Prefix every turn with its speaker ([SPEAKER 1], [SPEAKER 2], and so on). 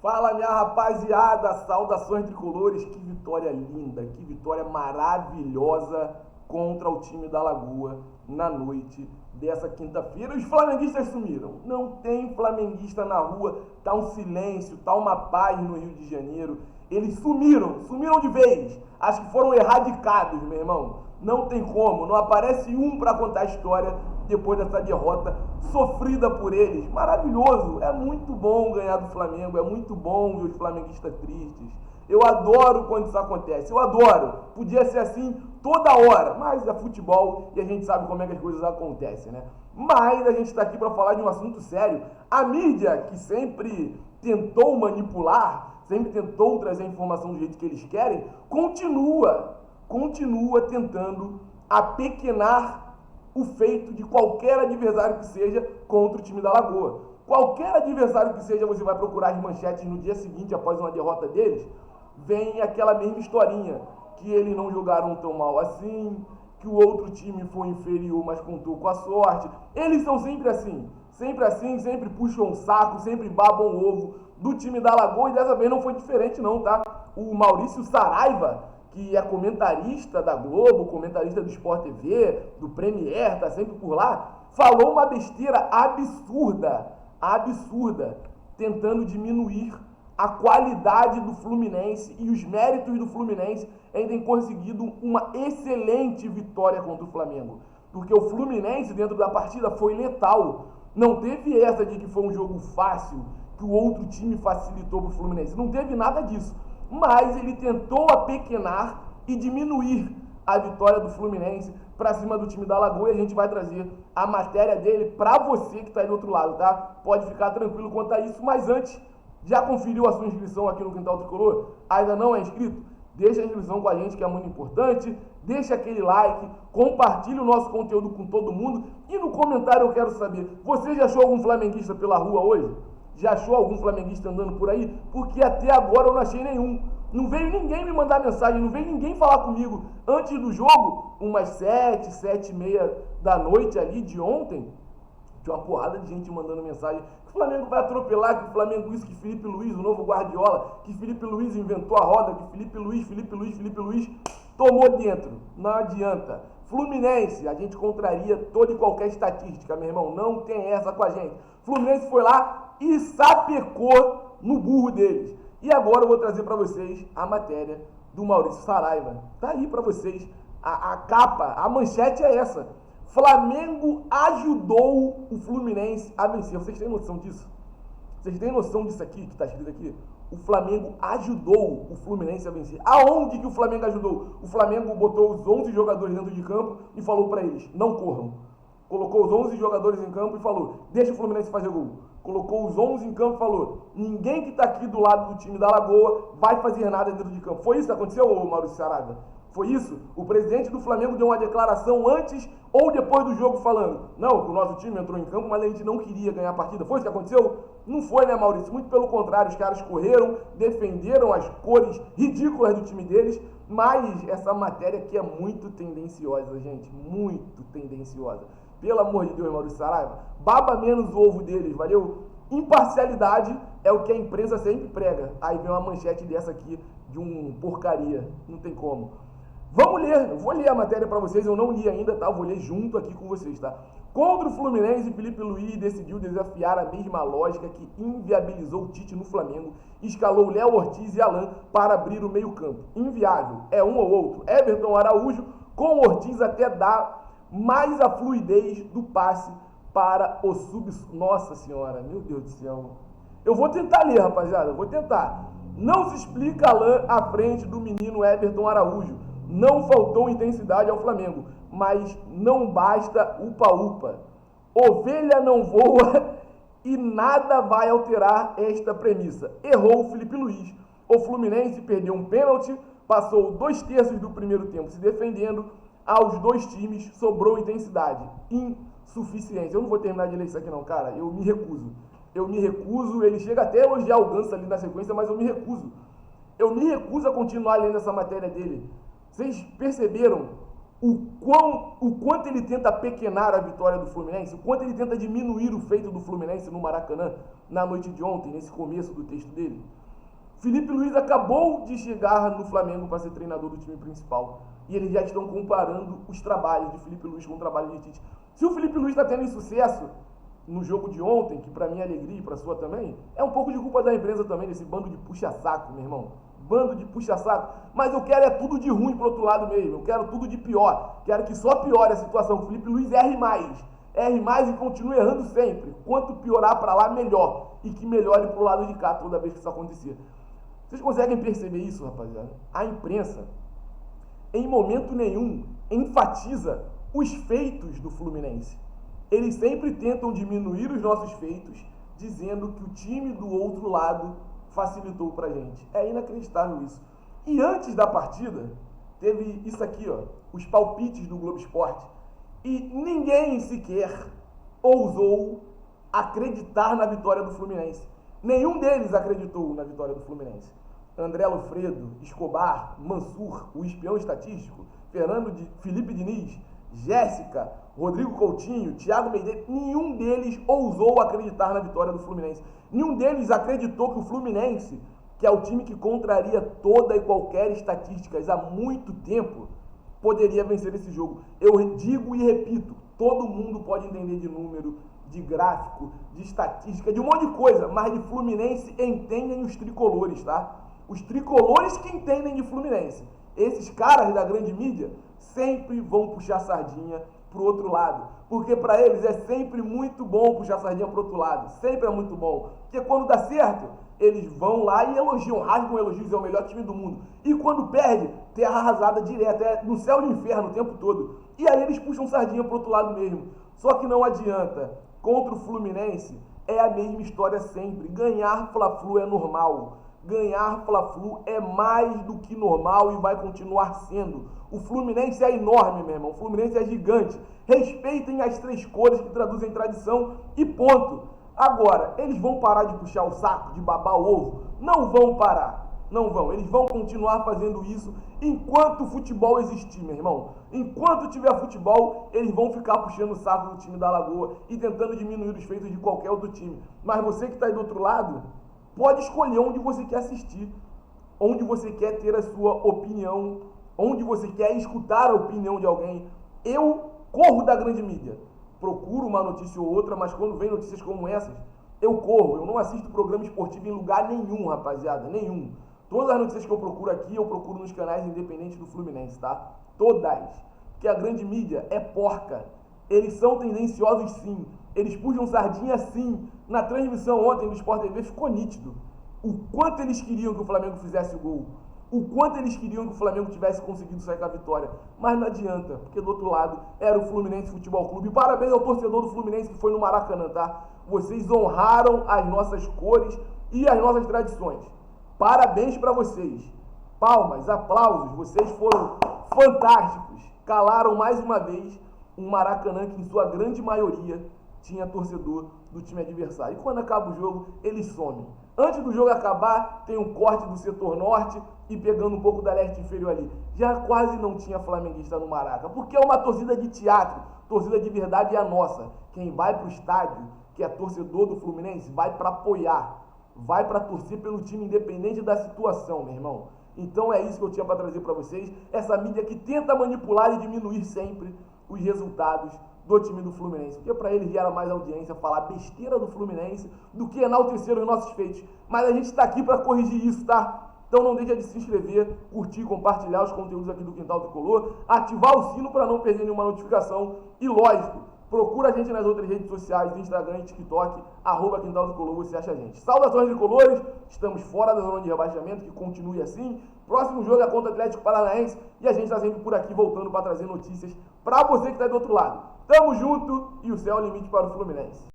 [SPEAKER 1] Fala, minha rapaziada, saudações tricolores, que vitória linda, que vitória maravilhosa contra o time da Lagoa na noite dessa quinta-feira. Os flamenguistas sumiram, não tem flamenguista na rua, tá um silêncio, tá uma paz no Rio de Janeiro. Eles sumiram de vez, acho que foram erradicados, meu irmão. Não tem como, não aparece um para contar a história depois dessa derrota sofrida por eles. Maravilhoso, é muito bom ganhar do Flamengo, é muito bom ver os flamenguistas tristes. Eu adoro quando isso acontece, eu adoro. Podia ser assim toda hora, mas é futebol e a gente sabe como é que as coisas acontecem, né? Mas a gente está aqui para falar de um assunto sério. A mídia, que sempre tentou manipular, sempre tentou trazer a informação do jeito que eles querem, continua tentando apequenar o feito de qualquer adversário que seja contra o time da Lagoa. Qualquer adversário que seja, você vai procurar as manchetes no dia seguinte, após uma derrota deles, vem aquela mesma historinha, que eles não jogaram tão mal assim, que o outro time foi inferior, mas contou com a sorte. Eles são sempre assim, sempre puxam o saco, sempre babam o ovo do time da Lagoa, e dessa vez não foi diferente não, tá? O Maurício Saraiva, que é comentarista da Globo, comentarista do Sport TV, do Premier, tá sempre por lá, falou uma besteira absurda, tentando diminuir a qualidade do Fluminense e os méritos do Fluminense em ter conseguido uma excelente vitória contra o Flamengo. Porque o Fluminense, dentro da partida, foi letal. Não teve essa de que foi um jogo fácil, que o outro time facilitou para o Fluminense. Não teve nada disso. Mas ele tentou apequenar e diminuir a vitória do Fluminense para cima do time da Lagoa, e a gente vai trazer a matéria dele para você que está aí do outro lado, tá? Pode ficar tranquilo quanto a isso, mas antes, já conferiu a sua inscrição aqui no Quintal Tricolor? Ainda não é inscrito? Deixa a inscrição com a gente, que é muito importante, deixa aquele like, compartilha o nosso conteúdo com todo mundo, e no comentário eu quero saber, você já achou algum flamenguista pela rua hoje? Já achou algum flamenguista andando por aí? Porque até agora eu não achei nenhum. Não veio ninguém me mandar mensagem, não veio ninguém falar comigo. Antes do jogo, umas 7h30 da noite ali de ontem, tinha uma porrada de gente mandando mensagem que o Flamengo vai atropelar, que o Flamengo isso, que Felipe Luiz, o novo Guardiola, que Felipe Luiz inventou a roda, que Felipe Luiz tomou dentro. Não adianta. Fluminense, a gente contraria toda e qualquer estatística, meu irmão. Não tem essa com a gente. Fluminense foi lá e sapecou no burro deles. E agora eu vou trazer para vocês a matéria do Maurício Saraiva. Tá aí para vocês. A capa, a manchete é essa. Flamengo ajudou o Fluminense a vencer. Vocês têm noção disso? Vocês têm noção disso aqui, que está escrito aqui? O Flamengo ajudou o Fluminense a vencer. Aonde que o Flamengo ajudou? O Flamengo botou os 11 jogadores dentro de campo e falou para eles, não corram. Colocou os 11 jogadores em campo e falou, deixa o Fluminense fazer gol. Colocou os 11 em campo e falou, ninguém que está aqui do lado do time da Lagoa vai fazer nada dentro de campo. Foi isso que aconteceu, Maurício Saraiva? Foi isso? O presidente do Flamengo deu uma declaração antes ou depois do jogo falando, não, que o nosso time entrou em campo, mas a gente não queria ganhar a partida. Foi isso que aconteceu? Não foi, né, Maurício? Muito pelo contrário, os caras correram, defenderam as cores ridículas do time deles, mas essa matéria aqui é muito tendenciosa, gente, muito tendenciosa. Pelo amor de Deus, Maurício Saraiva, baba menos o ovo deles, valeu? Imparcialidade é o que a imprensa sempre prega. Aí vem uma manchete dessa aqui, de um porcaria, não tem como. Vamos ler, eu vou ler a matéria para vocês, eu não li ainda, tá? Eu vou ler junto aqui com vocês, tá? Contra o Fluminense, Felipe Luiz decidiu desafiar a mesma lógica que inviabilizou o Tite no Flamengo, escalou Léo Ortiz e Alan para abrir o meio-campo. Inviável, é um ou outro. Everton Araújo, com Ortiz até dá mais a fluidez do passe para o Nossa senhora, meu Deus do céu. Eu vou tentar ler, rapaziada, eu vou tentar. Não se explica Alan à frente do menino Everton Araújo. Não faltou intensidade ao Flamengo, mas não basta upa-upa. Ovelha não voa e nada vai alterar esta premissa. Errou o Felipe Luiz. O Fluminense perdeu um pênalti, passou 2/3 do primeiro tempo se defendendo. Aos dois times sobrou intensidade, insuficiência. Eu não vou terminar de ler isso aqui não, cara. Eu me recuso. Ele chega até a elogiar o Ganso ali na sequência, mas eu me recuso. Eu me recuso a continuar lendo essa matéria dele. Vocês perceberam o quanto ele tenta pequenar a vitória do Fluminense, o quanto ele tenta diminuir o feito do Fluminense no Maracanã na noite de ontem, nesse começo do texto dele. Felipe Luiz acabou de chegar no Flamengo para ser treinador do time principal. E eles já estão comparando os trabalhos de Felipe Luiz com o trabalho de Tite. Se o Felipe Luiz está tendo sucesso no jogo de ontem, que para mim é alegria e para sua também, é um pouco de culpa da empresa também, desse bando de puxa-saco, meu irmão. Bando de puxa-saco. Mas eu quero tudo de ruim pro outro lado mesmo. Eu quero tudo de pior. Quero que só piore a situação. O Felipe Luiz erre mais. Erre mais e continue errando sempre. Quanto piorar para lá, melhor. E que melhore pro lado de cá toda vez que isso acontecer. Vocês conseguem perceber isso, rapaziada? A imprensa, em momento nenhum, enfatiza os feitos do Fluminense. Eles sempre tentam diminuir os nossos feitos, dizendo que o time do outro lado facilitou pra gente. É inacreditável isso. E antes da partida, teve isso aqui, ó, os palpites do Globo Esporte. E ninguém sequer ousou acreditar na vitória do Fluminense. Nenhum deles acreditou na vitória do Fluminense. André Alfredo, Escobar, Mansur, o espião estatístico, Felipe Diniz, Jéssica, Rodrigo Coutinho, Thiago Mendes, nenhum deles ousou acreditar na vitória do Fluminense. Nenhum deles acreditou que o Fluminense, que é o time que contraria toda e qualquer estatística há muito tempo, poderia vencer esse jogo. Eu digo e repito, todo mundo pode entender de número, de gráfico, de estatística, de um monte de coisa, mas de Fluminense entendem os tricolores, tá? Os tricolores que entendem de Fluminense. Esses caras da grande mídia sempre vão puxar sardinha pro outro lado, porque para eles é sempre muito bom puxar sardinha pro outro lado, sempre é muito bom, porque quando dá certo, eles vão lá e elogiam, rasgam elogios, é o melhor time do mundo, e quando perde, terra arrasada direto, é no céu e no inferno o tempo todo, e aí eles puxam sardinha pro outro lado mesmo, só que não adianta, contra o Fluminense é a mesma história sempre, ganhar Fla-Flu é normal, ganhar Fla-Flu é mais do que normal e vai continuar sendo. O Fluminense é enorme, meu irmão. O Fluminense é gigante. Respeitem as três cores que traduzem tradição e ponto. Agora, eles vão parar de puxar o saco, de babar o ovo? Não vão parar. Não vão. Eles vão continuar fazendo isso enquanto o futebol existir, meu irmão. Enquanto tiver futebol, eles vão ficar puxando o saco do time da Lagoa e tentando diminuir os feitos de qualquer outro time. Mas você que está aí do outro lado, pode escolher onde você quer assistir, onde você quer ter a sua opinião, onde você quer escutar a opinião de alguém. Eu corro da grande mídia. Procuro uma notícia ou outra, mas quando vem notícias como essas, eu corro. Eu não assisto programa esportivo em lugar nenhum, rapaziada, nenhum. Todas as notícias que eu procuro aqui, eu procuro nos canais independentes do Fluminense, tá? Todas. Porque a grande mídia é porca. Eles são tendenciosos sim. Eles puxam sardinha sim. Na transmissão ontem do Sport TV ficou nítido o quanto eles queriam que o Flamengo fizesse o gol. O quanto eles queriam que o Flamengo tivesse conseguido sair com a vitória. Mas não adianta, porque do outro lado era o Fluminense Futebol Clube. Parabéns ao torcedor do Fluminense que foi no Maracanã, tá? Vocês honraram as nossas cores e as nossas tradições. Parabéns para vocês. Palmas, aplausos, vocês foram fantásticos. Calaram mais uma vez um Maracanã que em sua grande maioria tinha torcedor do time adversário. E quando acaba o jogo, eles somem. Antes do jogo acabar, tem um corte do setor norte e pegando um pouco da leste inferior ali. Já quase não tinha flamenguista no Maraca, porque é uma torcida de teatro. Torcida de verdade é a nossa. Quem vai pro estádio, que é torcedor do Fluminense, vai para apoiar. Vai para torcer pelo time independente da situação, meu irmão. Então é isso que eu tinha para trazer para vocês. Essa mídia que tenta manipular e diminuir sempre os resultados do time do Fluminense, porque para eles gera mais audiência falar besteira do Fluminense do que enaltecer os nossos feitos. Mas a gente está aqui para corrigir isso, tá? Então não deixa de se inscrever, curtir, compartilhar os conteúdos aqui do Quintal Tricolor, ativar o sino para não perder nenhuma notificação e, lógico, procura a gente nas outras redes sociais, Instagram e TikTok, @Quintal Tricolor, você acha a gente. Saudações tricolores, estamos fora da zona de rebaixamento, que continue assim. Próximo jogo é contra o Atlético Paranaense e a gente está sempre por aqui voltando para trazer notícias para você que está do outro lado. Tamo junto e o céu é o limite para o Fluminense.